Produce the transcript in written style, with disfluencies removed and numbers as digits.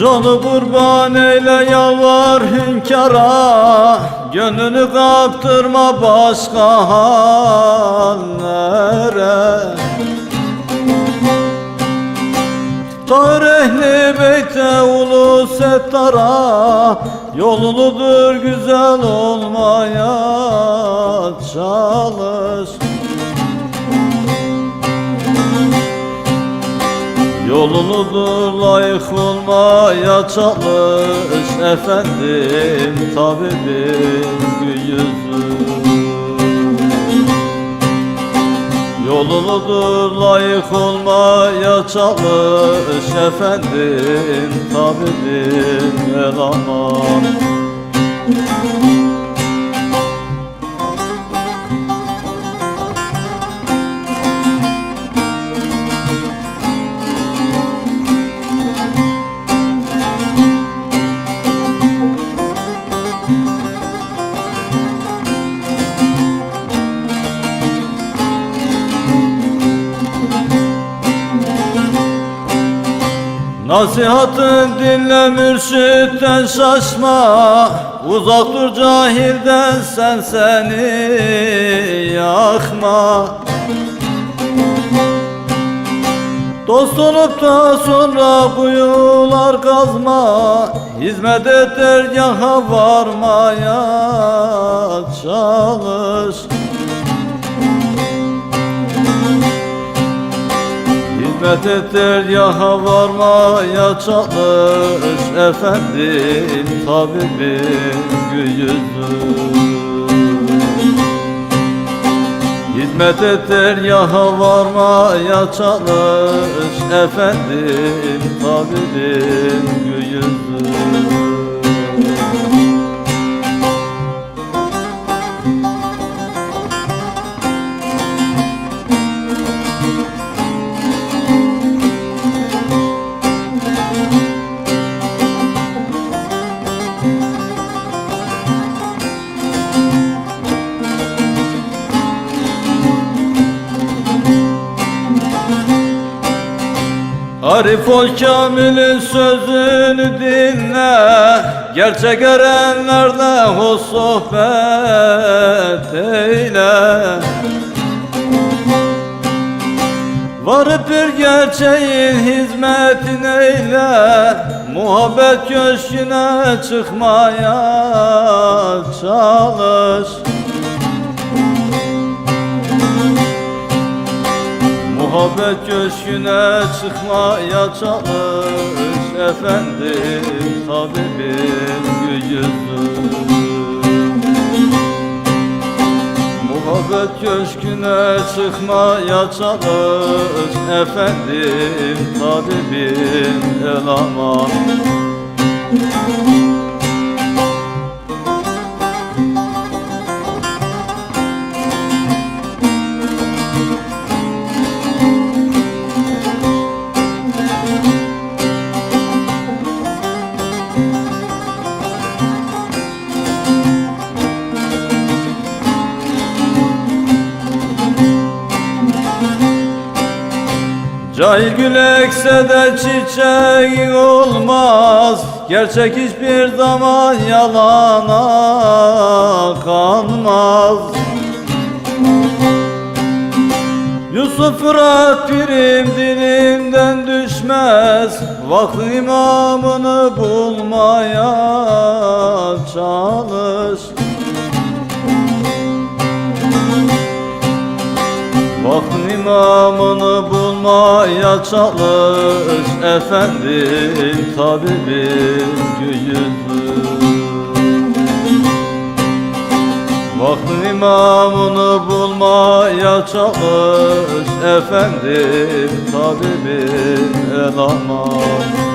Canı kurban eyle yalvar hünkâra, gönlünü kaptırma başka hallere. Tahir ehli beyte ulu settara, yoluludur güzel olmaya çalış. Yoluludur layık olmaya çalış efendim, tabibin yüzü. Yoluludur layık olmaya çalış efendim, tabibin el aman. Nasihatın dinle, mürşitten şaşma, uzak dur cahilden, sen seni yakma. Dost olup da sonra kuyular kazma, hizmet et dergaha varmaya çalış. Hizmet et dergaha varmaya çalış efendim, tabibin yüzü. Hizmet et dergaha varmaya çalış efendim, tabibin yüzü. Arif ol, Kamil'in sözünü dinle, gerçek erenlerle hoş sohbet eyle. Varıp bir gerçeğin hizmetine eyle, muhabbet köşküne çıkmaya çalış. Muhabbet köşküne çıkmaya çalış efendim, tabibin yüzü. Muhabbet köşküne çıkmaya çalış efendim, tabibin el aman. Cahil gül ekse de çiçeği olmaz, gerçek hiçbir zaman yalana kanmaz. Yusuf Fırat pirim dilimden düşmez, vakı imamını bulmaya çalış. Vakın imamını bulmaya çalış efendim, tabibin yüzü. Vakın imamını bulmaya çalış efendim, tabibin el aman.